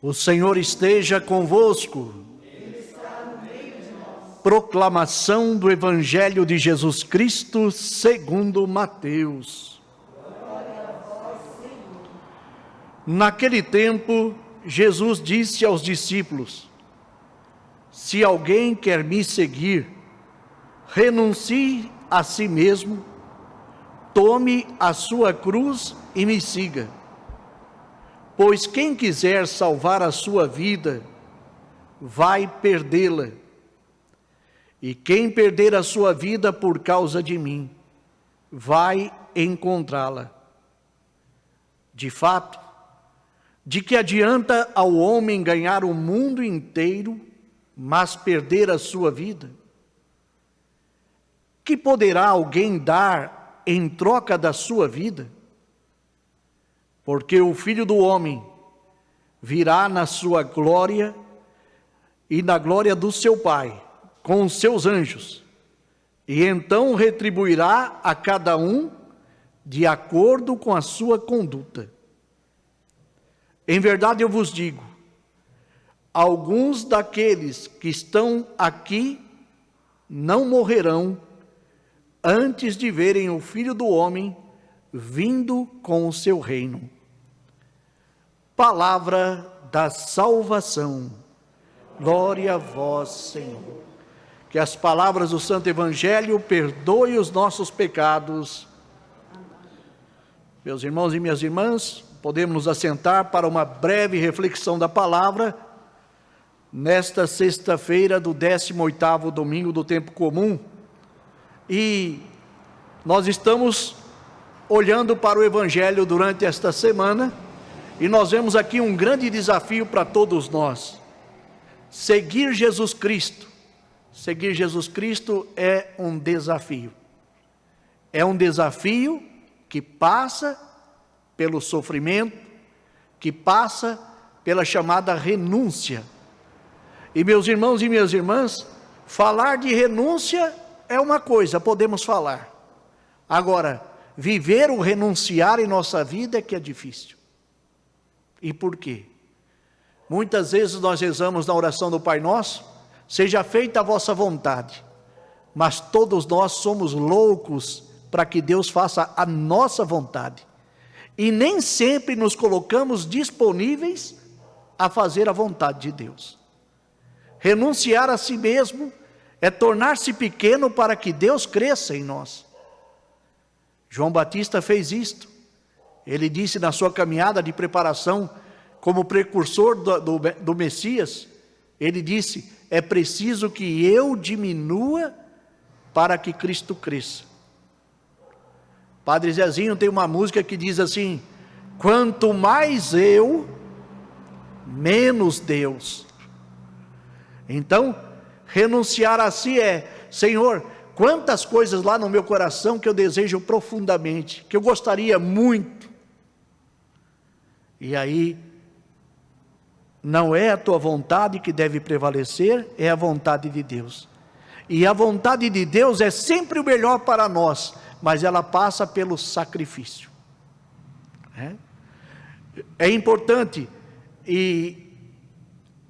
O Senhor esteja convosco. Ele está no meio de nós. Proclamação do Evangelho de Jesus Cristo segundo Mateus. Glória a vós, Senhor. Naquele tempo, Jesus disse aos discípulos: Se alguém quer me seguir, renuncie a si mesmo, tome a sua cruz e me siga. Pois quem quiser salvar a sua vida, vai perdê-la. E quem perder a sua vida por causa de mim, vai encontrá-la. De fato, de que adianta ao homem ganhar o mundo inteiro, mas perder a sua vida? Que poderá alguém dar em troca da sua vida? Porque o Filho do Homem virá na sua glória e na glória do seu Pai, com os seus anjos, e então retribuirá a cada um de acordo com a sua conduta. Em verdade eu vos digo, alguns daqueles que estão aqui não morrerão antes de verem o Filho do Homem vindo com o seu reino. Palavra da salvação. Glória a vós, Senhor. Que as palavras do Santo Evangelho perdoem os nossos pecados. Meus irmãos e minhas irmãs, podemos nos assentar para uma breve reflexão da palavra nesta sexta-feira do 18º domingo do tempo comum. E nós estamos olhando para o Evangelho durante esta semana, e nós vemos aqui um grande desafio para todos nós: seguir Jesus Cristo. Seguir Jesus Cristo é um desafio. É um desafio que passa pelo sofrimento, que passa pela chamada renúncia. E meus irmãos e minhas irmãs, falar de renúncia é uma coisa, podemos falar. Agora, viver o renunciar em nossa vida é que é difícil. E por quê? Muitas vezes nós rezamos na oração do Pai Nosso: seja feita a vossa vontade. Mas todos nós somos loucos para que Deus faça a nossa vontade. E nem sempre nos colocamos disponíveis a fazer a vontade de Deus. Renunciar a si mesmo é tornar-se pequeno para que Deus cresça em nós. João Batista fez isto. Ele disse na sua caminhada de preparação como precursor do Messias, ele disse: é preciso que eu diminua para que Cristo cresça. Padre Zezinho tem uma música que diz assim: quanto mais eu, menos Deus. Então, renunciar a si é: Senhor, quantas coisas lá no meu coração que eu desejo profundamente, que eu gostaria muito. E aí, não é a tua vontade que deve prevalecer, é a vontade de Deus. E a vontade de Deus é sempre o melhor para nós, mas ela passa pelo sacrifício. É importante, e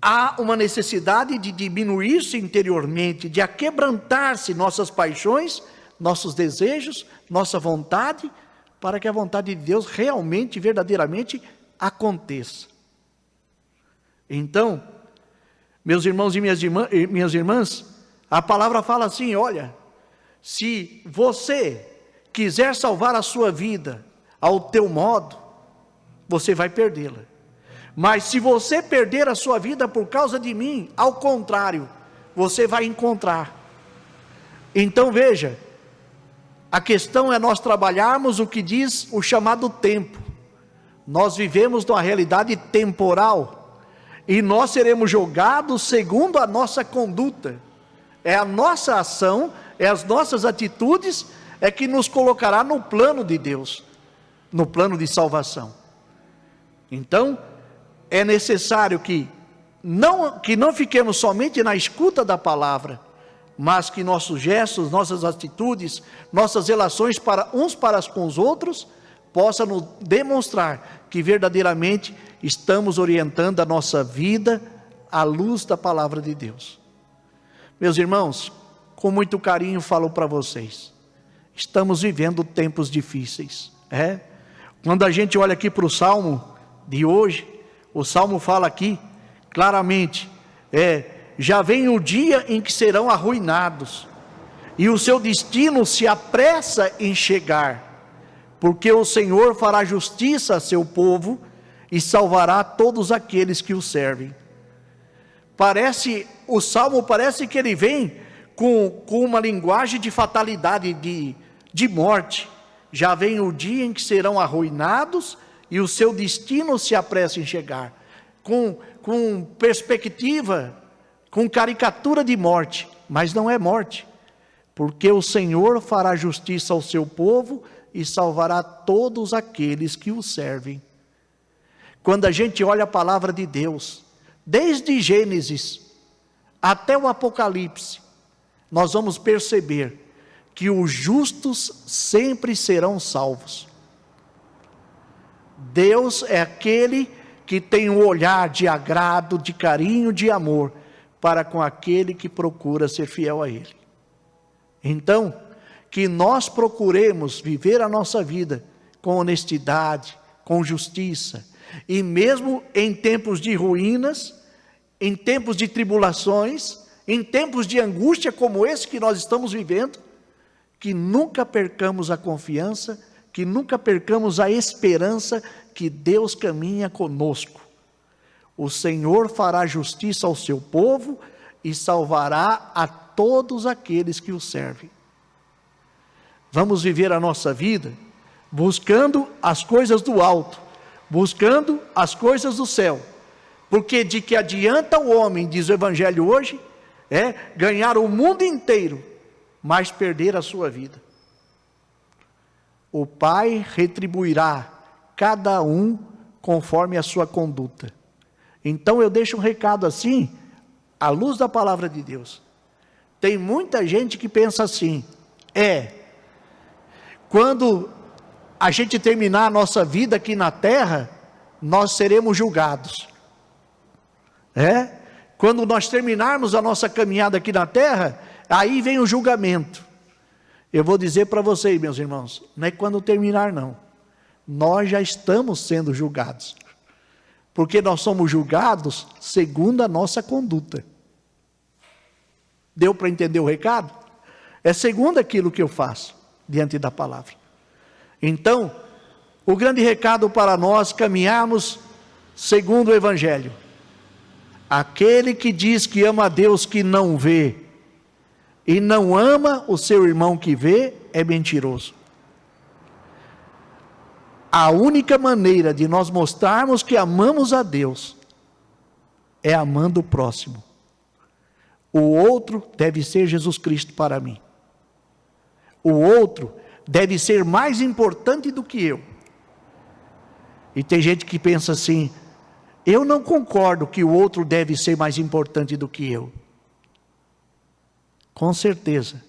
há uma necessidade de diminuir-se interiormente, de aquebrantar-se nossas paixões, nossos desejos, nossa vontade, para que a vontade de Deus realmente, verdadeiramente aconteça. Então, meus irmãos e minhas irmãs, a palavra fala assim: olha, se você quiser salvar a sua vida ao teu modo, você vai perdê-la. Mas se você perder a sua vida por causa de mim, ao contrário, você vai encontrar. Então veja, a questão é nós trabalharmos o que diz o chamado tempo. Nós vivemos numa realidade temporal, e nós seremos julgados segundo a nossa conduta. É a nossa ação, é as nossas atitudes, é que nos colocará no plano de Deus, no plano de salvação. Então, é necessário que não fiquemos somente na escuta da palavra, mas que nossos gestos, nossas atitudes, nossas relações uns para com os outros, possa nos demonstrar que verdadeiramente estamos orientando a nossa vida à luz da palavra de Deus. Meus irmãos, com muito carinho falo para vocês, estamos vivendo tempos difíceis. Quando a gente olha aqui para o Salmo de hoje, o Salmo fala aqui claramente, já vem o dia em que serão arruinados, e o seu destino se apressa em chegar, porque o Senhor fará justiça a seu povo, e salvará todos aqueles que o servem. O Salmo parece que ele vem com uma linguagem de fatalidade, de morte. Já vem o dia em que serão arruinados, e o seu destino se apressa em chegar, com perspectiva, com caricatura de morte, mas não é morte, porque o Senhor fará justiça ao seu povo, e salvará todos aqueles que o servem. Quando a gente olha a palavra de Deus, desde Gênesis até o Apocalipse, nós vamos perceber que os justos sempre serão salvos. Deus é aquele que tem um olhar de agrado, de carinho, de amor, para com aquele que procura ser fiel a Ele. Então, que nós procuremos viver a nossa vida com honestidade, com justiça, e mesmo em tempos de ruínas, em tempos de tribulações, em tempos de angústia como esse que nós estamos vivendo, que nunca percamos a confiança, que nunca percamos a esperança que Deus caminha conosco. O Senhor fará justiça ao seu povo e salvará a todos aqueles que o servem. Vamos viver a nossa vida buscando as coisas do alto, buscando as coisas do céu, porque de que adianta o homem, diz o Evangelho hoje, ganhar o mundo inteiro, mas perder a sua vida. O Pai retribuirá cada um conforme a sua conduta. Então eu deixo um recado assim, à luz da palavra de Deus. Tem muita gente que pensa assim, quando a gente terminar a nossa vida aqui na terra, nós seremos julgados. Quando nós terminarmos a nossa caminhada aqui na terra, aí vem o julgamento. Eu vou dizer para vocês, meus irmãos, não é quando terminar não. Nós já estamos sendo julgados. Porque nós somos julgados segundo a nossa conduta. Deu para entender o recado? É segundo aquilo que eu faço diante da palavra. Então, o grande recado para nós caminharmos segundo o Evangelho. Aquele que diz que ama a Deus que não vê, e não ama o seu irmão que vê, é mentiroso. A única maneira de nós mostrarmos que amamos a Deus, é amando o próximo. O outro deve ser Jesus Cristo para mim. O outro deve ser mais importante do que eu. E tem gente que pensa assim, eu não concordo que o outro deve ser mais importante do que eu. Com certeza,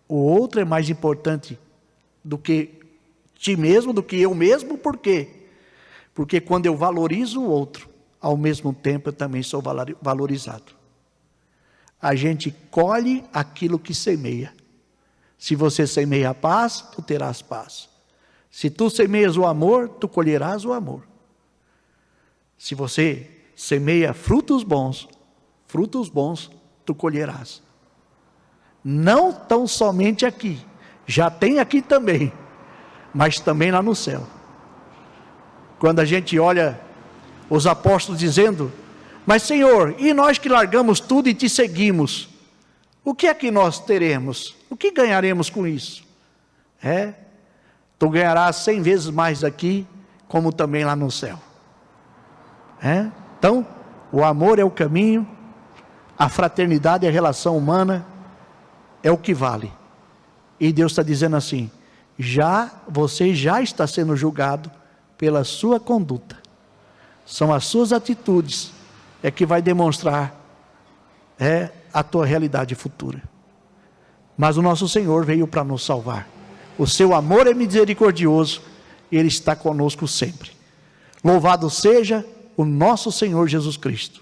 o outro é mais importante do que ti mesmo, do que eu mesmo, por quê? Porque quando eu valorizo o outro, ao mesmo tempo eu também sou valorizado. A gente colhe aquilo que semeia. Se você semeia a paz, tu terás paz. Se tu semeias o amor, tu colherás o amor. Se você semeia frutos bons tu colherás. Não tão somente aqui, já tem aqui também, mas também lá no céu. Quando a gente olha os apóstolos dizendo, mas Senhor, e nós que largamos tudo e te seguimos, o que é que nós teremos? O que ganharemos com isso? Tu ganharás 100 vezes mais aqui, como também lá no céu. Então, o amor é o caminho, a fraternidade, a relação humana, é o que vale. E Deus está dizendo assim, você já está sendo julgado pela sua conduta. São as suas atitudes que vai demonstrar a tua realidade futura. Mas o nosso Senhor veio para nos salvar. O seu amor é misericordioso Ele está conosco sempre. Louvado seja o nosso Senhor Jesus Cristo.